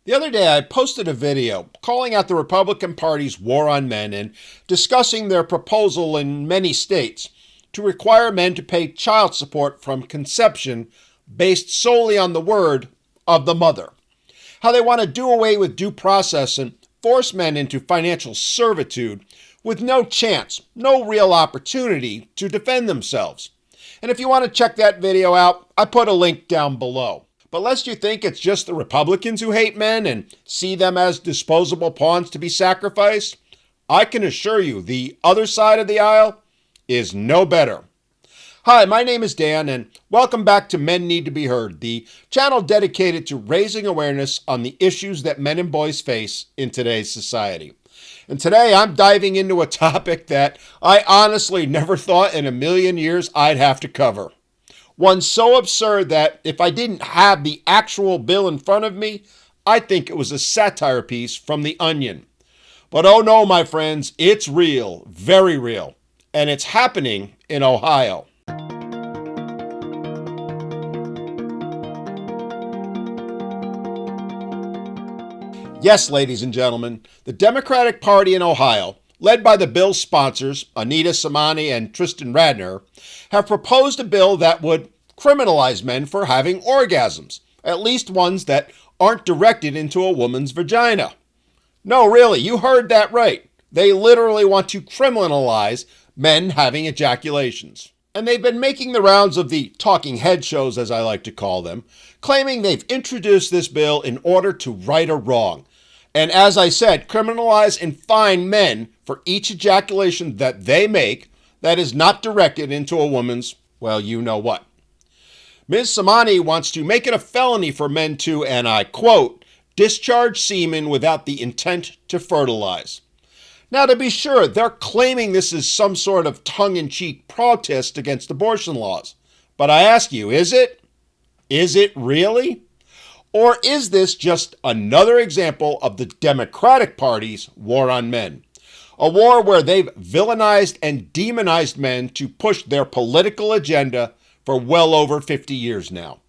The other day, I posted a video calling out the Republican Party's war on men and discussing their proposal in many states to require men to pay child support from conception based solely on the word of the mother. How they want to do away with due process and force men into financial servitude with no chance, no real opportunity to defend themselves. And if you want to check that video out, I put a link down below. But lest you think it's just the Republicans who hate men and see them as disposable pawns to be sacrificed, I can assure you the other side of the aisle is no better. Hi, my name is Dan, and welcome back to Men Need to Be Heard, the channel dedicated to raising awareness on the issues that men and boys face in today's society. And today I'm diving into a topic that I honestly never thought in a million years I'd have to cover. One so absurd that if I didn't have the actual bill in front of me, I'd think it was a satire piece from The Onion. But oh no, my friends, it's real, very real, and it's happening in Ohio. Yes, ladies and gentlemen, the Democratic Party in Ohio, led by the bill's sponsors, Anita Samani and Tristan Radner, have proposed a bill that would criminalize men for having orgasms, at least ones that aren't directed into a woman's vagina. No, really, you heard that right. They literally want to criminalize men having ejaculations. And they've been making the rounds of the talking head shows, as I like to call them, claiming they've introduced this bill in order to right a wrong. And as I said, criminalize and fine men for each ejaculation that they make that is not directed into a woman's, well, you know what. Ms. Samani wants to make it a felony for men to, and I quote, discharge semen without the intent to fertilize. Now, to be sure, they're claiming this is some sort of tongue-in-cheek protest against abortion laws. But I ask you, is it? Is it really? Or is this just another example of the Democratic Party's war on men? A war where they've villainized and demonized men to push their political agenda for well over 50 years now.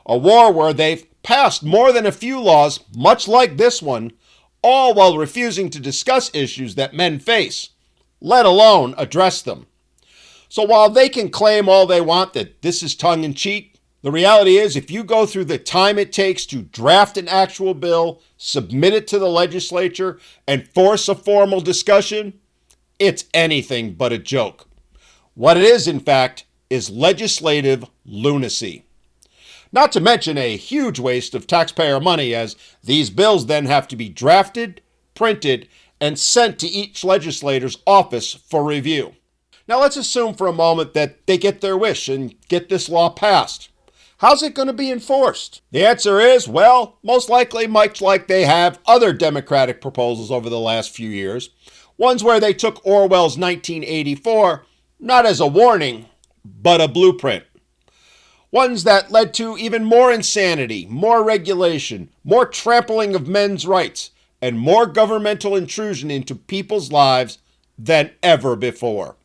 A war where they've passed more than a few laws, much like this one, all while refusing to discuss issues that men face, let alone address them. So while they can claim all they want that this is tongue-in-cheek, the reality is if you go through the time it takes to draft an actual bill, submit it to the legislature, and force a formal discussion, it's anything but a joke. What it is, in fact, is legislative lunacy. Not to mention a huge waste of taxpayer money, as these bills then have to be drafted, printed, and sent to each legislator's office for review. Now let's assume for a moment that they get their wish and get this law passed. How's it going to be enforced? The answer is, well, most likely much like they have other Democratic proposals over the last few years, ones where they took Orwell's 1984 not as a warning, but a blueprint. Ones that led to even more insanity, more regulation, more trampling of men's rights, and more governmental intrusion into people's lives than ever before.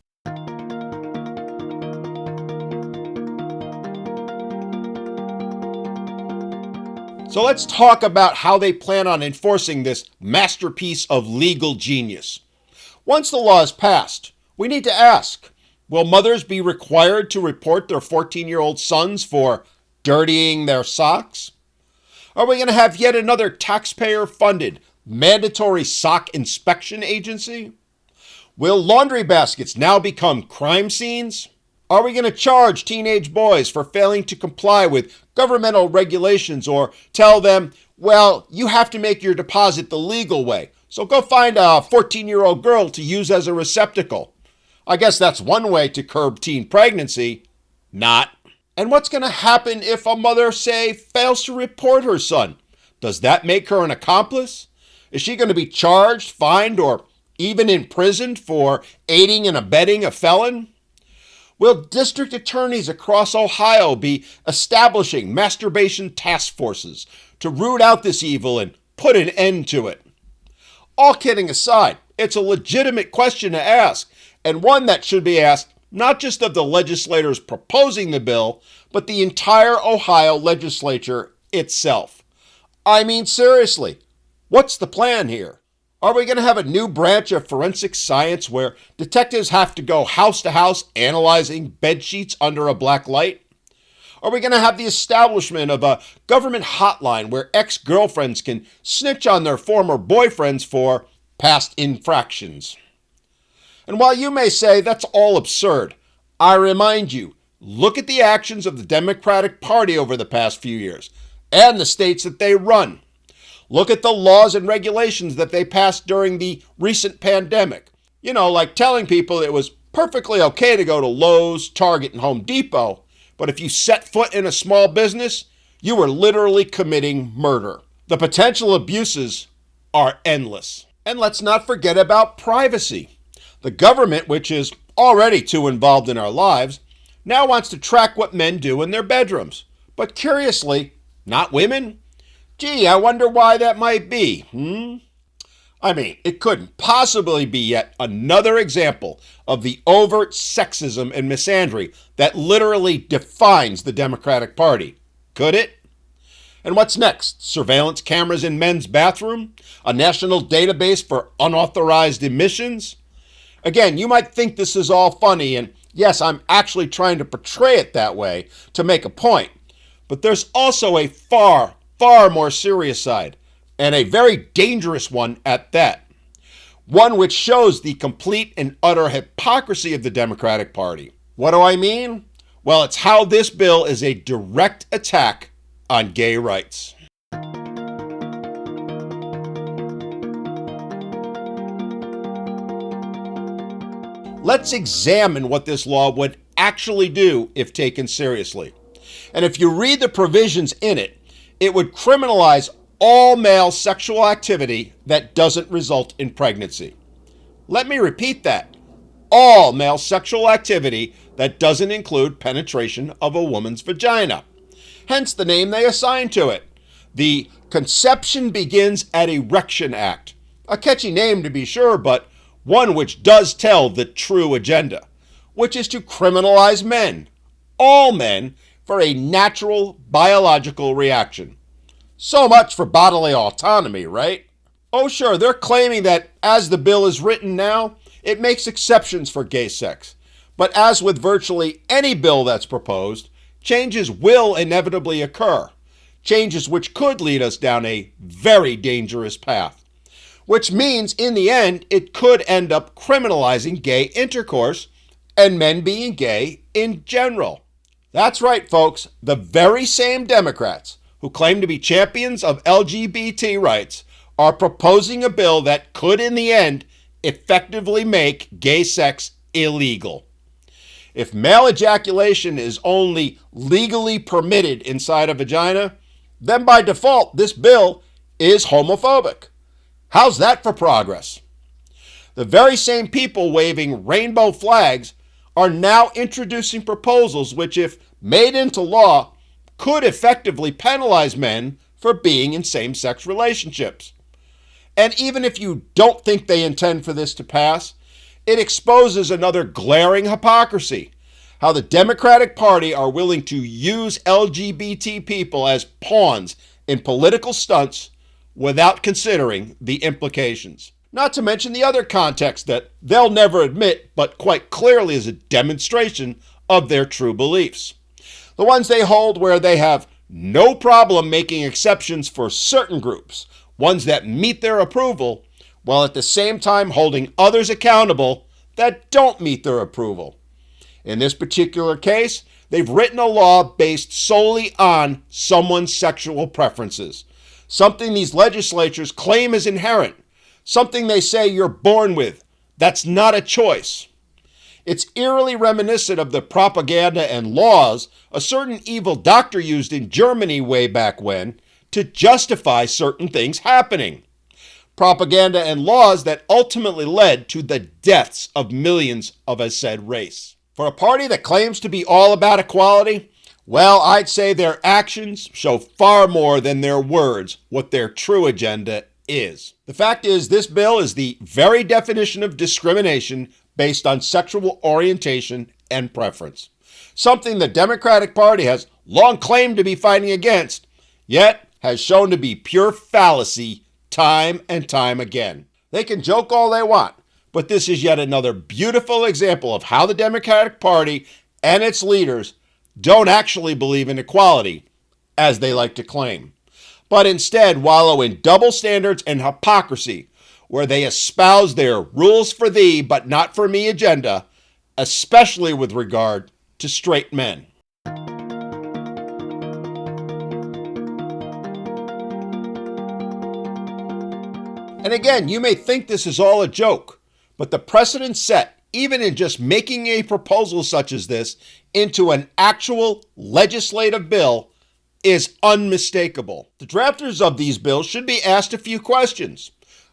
So let's talk about how they plan on enforcing this masterpiece of legal genius. Once the law is passed, we need to ask, will mothers be required to report their 14-year-old sons for dirtying their socks? Are we going to have yet another taxpayer-funded, mandatory sock inspection agency? Will laundry baskets now become crime scenes? Are we going to charge teenage boys for failing to comply with governmental regulations or tell them, well, you have to make your deposit the legal way, so go find a 14-year-old girl to use as a receptacle? I guess that's one way to curb teen pregnancy. Not. And what's going to happen if a mother, say, fails to report her son? Does that make her an accomplice? Is she going to be charged, fined, or even imprisoned for aiding and abetting a felon? Will district attorneys across Ohio be establishing masturbation task forces to root out this evil and put an end to it? All kidding aside, it's a legitimate question to ask, and one that should be asked not just of the legislators proposing the bill, but the entire Ohio legislature itself. I mean, seriously, what's the plan here? Are we going to have a new branch of forensic science where detectives have to go house to house analyzing bed sheets under a black light? Are we going to have the establishment of a government hotline where ex-girlfriends can snitch on their former boyfriends for past infractions? And while you may say that's all absurd, I remind you, look at the actions of the Democratic Party over the past few years and the states that they run. Look at the laws and regulations that they passed during the recent pandemic. You know, like telling people it was perfectly okay to go to Lowe's, Target, and Home Depot, but if you set foot in a small business, you were literally committing murder. The potential abuses are endless. And let's not forget about privacy. The government, which is already too involved in our lives, now wants to track what men do in their bedrooms. But curiously, not women. Gee, I wonder why that might be. I mean, it couldn't possibly be yet another example of the overt sexism and misandry that literally defines the Democratic Party. Could it? And what's next? Surveillance cameras in men's bathroom? A national database for unauthorized emissions? Again, you might think this is all funny, and yes, I'm actually trying to portray it that way to make a point. But there's also a far more serious side, and a very dangerous one at that. One which shows the complete and utter hypocrisy of the Democratic Party. What do I mean? Well, it's how this bill is a direct attack on gay rights. Let's examine what this law would actually do if taken seriously. And if you read the provisions in it, it would criminalize all male sexual activity that doesn't result in pregnancy. Let me repeat that. All male sexual activity that doesn't include penetration of a woman's vagina. Hence the name they assign to it. The Conception Begins at Erection Act. A catchy name to be sure, but one which does tell the true agenda, which is to criminalize men, all men, for a natural biological reaction. So much for bodily autonomy, right? Oh sure, they're claiming that as the bill is written now, it makes exceptions for gay sex. But as with virtually any bill that's proposed, changes will inevitably occur. Changes which could lead us down a very dangerous path. Which means, in the end, it could end up criminalizing gay intercourse and men being gay in general. That's right, folks. The very same Democrats who claim to be champions of LGBT rights are proposing a bill that could, in the end, effectively make gay sex illegal. If male ejaculation is only legally permitted inside a vagina, then by default, this bill is homophobic. How's that for progress? The very same people waving rainbow flags are now introducing proposals which, if made into law, could effectively penalize men for being in same-sex relationships. And even if you don't think they intend for this to pass, it exposes another glaring hypocrisy, how the Democratic Party are willing to use LGBT people as pawns in political stunts without considering the implications. Not to mention the other context that they'll never admit, but quite clearly is a demonstration of their true beliefs. The ones they hold where they have no problem making exceptions for certain groups, ones that meet their approval, while at the same time holding others accountable that don't meet their approval. In this particular case, they've written a law based solely on someone's sexual preferences, something these legislatures claim is inherent, something they say you're born with. That's not a choice. It's eerily reminiscent of the propaganda and laws a certain evil doctor used in Germany way back when to justify certain things happening. Propaganda and laws that ultimately led to the deaths of millions of a said race. For a party that claims to be all about equality, well, I'd say their actions show far more than their words what their true agenda is. The fact is, this bill is the very definition of discrimination based on sexual orientation and preference, something the Democratic Party has long claimed to be fighting against, yet has shown to be pure fallacy time and time again. They can joke all they want, but this is yet another beautiful example of how the Democratic Party and its leaders don't actually believe in equality, as they like to claim, but instead wallow in double standards and hypocrisy, where they espouse their rules for thee but not for me agenda, especially with regard to straight men. And again, you may think this is all a joke, but the precedent set, even in just making a proposal such as this into an actual legislative bill, is unmistakable. The drafters of these bills should be asked a few questions.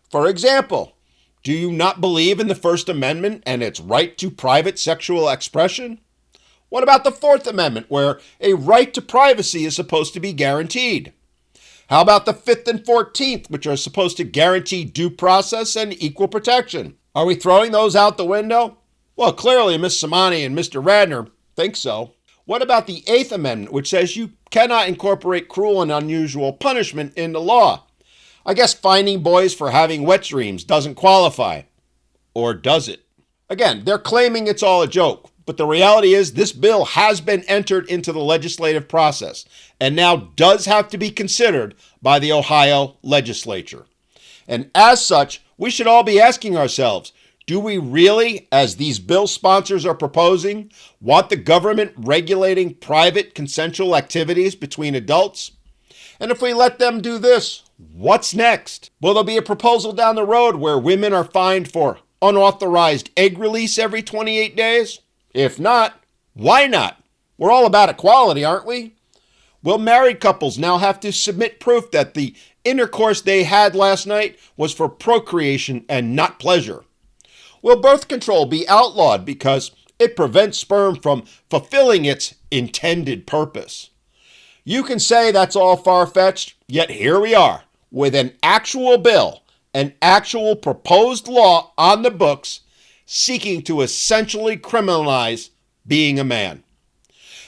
For example, do you not believe in the First Amendment and its right to private sexual expression? What about the Fourth Amendment, where a right to privacy is supposed to be guaranteed? How about the 5th and 14th, which are supposed to guarantee due process and equal protection? Are we throwing those out the window? Well, clearly Ms. Samani and Mr. Radner think so. What about the 8th Amendment, which says you cannot incorporate cruel and unusual punishment into law? I guess fining boys for having wet dreams doesn't qualify. Or does it? Again, they're claiming it's all a joke, but the reality is this bill has been entered into the legislative process and now does have to be considered by the Ohio legislature. And as such, we should all be asking ourselves, do we really, as these bill sponsors are proposing, want the government regulating private consensual activities between adults? And if we let them do this, what's next? Will there be a proposal down the road where women are fined for unauthorized egg release every 28 days? If not, why not? We're all about equality, aren't we? Will married couples now have to submit proof that the intercourse they had last night was for procreation and not pleasure? Will birth control be outlawed because it prevents sperm from fulfilling its intended purpose? You can say that's all far-fetched, yet here we are with an actual bill, an actual proposed law on the books seeking to essentially criminalize being a man.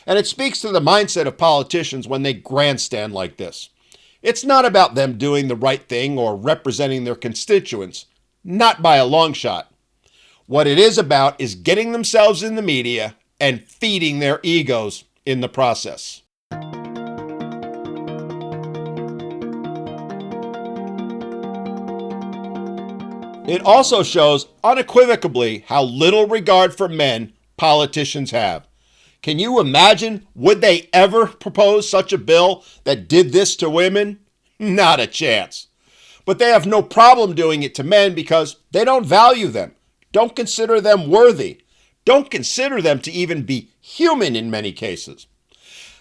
And it speaks to the mindset of politicians when they grandstand like this. It's not about them doing the right thing or representing their constituents, not by a long shot. What it is about is getting themselves in the media and feeding their egos in the process. It also shows unequivocally how little regard for men politicians have. Can you imagine, would they ever propose such a bill that did this to women? Not a chance. But they have no problem doing it to men because they don't value them, don't consider them worthy, don't consider them to even be human in many cases.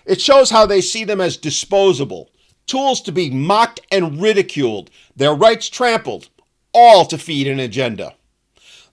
It shows how they see them as disposable, tools to be mocked and ridiculed, their rights trampled, all to feed an agenda.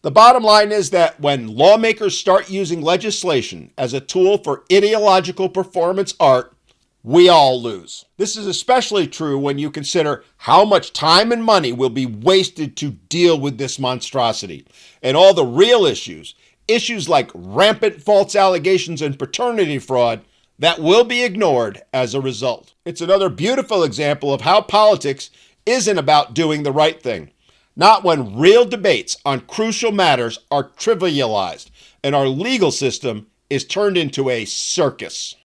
The bottom line is that when lawmakers start using legislation as a tool for ideological performance art, we all lose. This is especially true when you consider how much time and money will be wasted to deal with this monstrosity and all the real issues like rampant false allegations and paternity fraud that will be ignored as a result. It's another beautiful example of how politics isn't about doing the right thing. Not when real debates on crucial matters are trivialized and our legal system is turned into a circus.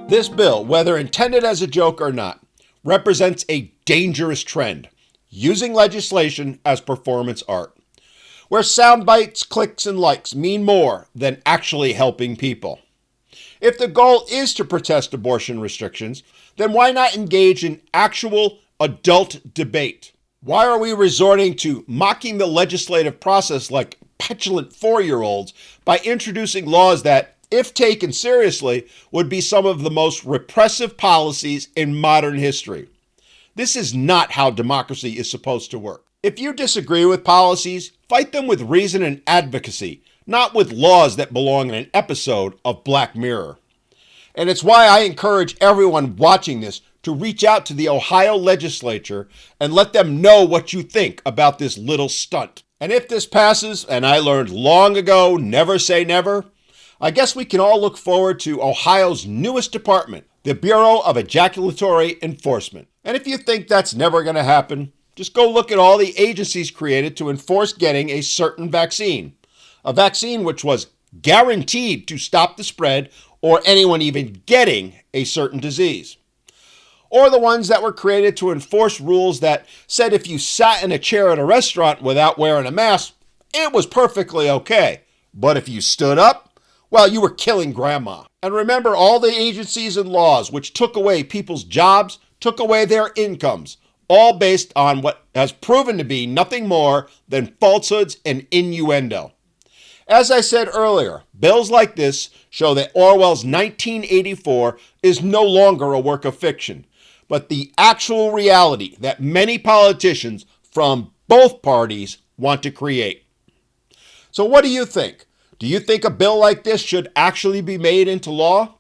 This bill, whether intended as a joke or not, represents a dangerous trend, using legislation as performance art, where sound bites, clicks, and likes mean more than actually helping people. If the goal is to protest abortion restrictions, then why not engage in actual adult debate? Why are we resorting to mocking the legislative process like petulant 4-year-olds by introducing laws that, if taken seriously, would be some of the most repressive policies in modern history? This is not how democracy is supposed to work. If you disagree with policies, fight them with reason and advocacy, not with laws that belong in an episode of Black Mirror. And it's why I encourage everyone watching this to reach out to the Ohio legislature and let them know what you think about this little stunt. And if this passes, and I learned long ago, never say never, I guess we can all look forward to Ohio's newest department, the Bureau of Ejaculatory Enforcement. And if you think that's never going to happen, just go look at all the agencies created to enforce getting a certain vaccine. A vaccine which was guaranteed to stop the spread or anyone even getting a certain disease. Or the ones that were created to enforce rules that said if you sat in a chair at a restaurant without wearing a mask, it was perfectly okay. But if you stood up, well, you were killing grandma. And remember all the agencies and laws which took away people's jobs, took away their incomes, all based on what has proven to be nothing more than falsehoods and innuendo. As I said earlier, bills like this show that Orwell's 1984 is no longer a work of fiction, but the actual reality that many politicians from both parties want to create. So what do you think? Do you think a bill like this should actually be made into law?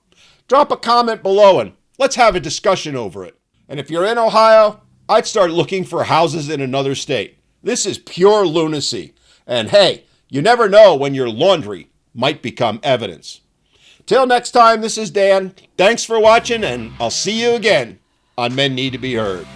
Drop a comment below and let's have a discussion over it. And if you're in Ohio, I'd start looking for houses in another state. This is pure lunacy. And hey, you never know when your laundry might become evidence. Till next time, this is Dan. Thanks for watching, and I'll see you again on Men Need to Be Heard.